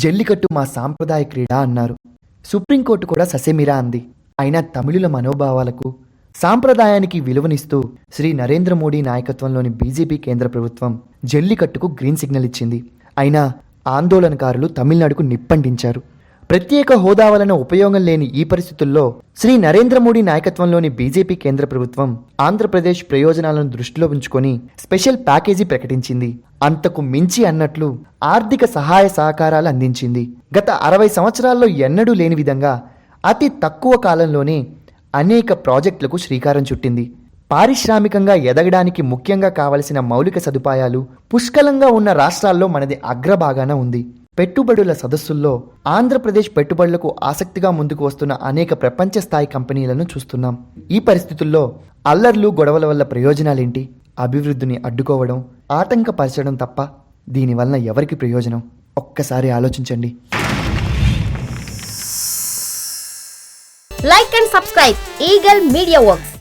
జల్లికట్టు మా సాంప్రదాయ క్రీడ అన్నారు. సుప్రీంకోర్టు కూడా ససేమిరా అంది. అయినా తమిళుల మనోభావాలకు, సాంప్రదాయానికి విలువనిస్తూ శ్రీ నరేంద్ర మోడీ నాయకత్వంలోని బీజేపీ కేంద్ర ప్రభుత్వం జల్లికట్టుకు గ్రీన్ సిగ్నల్ ఇచ్చింది. అయినా ఆందోళనకారులు తమిళనాడుకు నిప్పంటించారు. ప్రత్యేక హోదా వలన ఉపయోగం లేని ఈ పరిస్థితుల్లో శ్రీ నరేంద్ర మోడీ నాయకత్వంలోని బీజేపీ కేంద్ర ప్రభుత్వం ఆంధ్రప్రదేశ్ ప్రయోజనాలను దృష్టిలో ఉంచుకొని స్పెషల్ ప్యాకేజీ ప్రకటించింది. అంతకు మించి అన్నట్లు ఆర్థిక సహాయ సహకారాలు అందించింది. గత 60 సంవత్సరాల్లో ఎన్నడూ లేని విధంగా అతి తక్కువ కాలంలోనే అనేక ప్రాజెక్టులకు శ్రీకారం చుట్టింది. పారిశ్రామికంగా ఎదగడానికి ముఖ్యంగా కావలసిన మౌలిక సదుపాయాలు పుష్కలంగా ఉన్న రాష్ట్రాల్లో మనది అగ్రభాగాన ఉంది. పెట్టుబడుల సదస్సుల్లో ఆంధ్రప్రదేశ్ పెట్టుబడులకు ఆసక్తిగా ముందుకు వస్తున్న అనేక ప్రపంచ స్థాయి కంపెనీలను చూస్తున్నాం. ఈ పరిస్థితుల్లో అల్లర్లు, గొడవల వల్ల ప్రయోజనాలేంటి? అభివృద్ధిని అడ్డుకోవడం, ఆటంకపరచడం తప్ప దీనివల్ల ఎవరికి ప్రయోజనం? ఒక్కసారి ఆలోచించండి. Like and subscribe Eagle Media Works.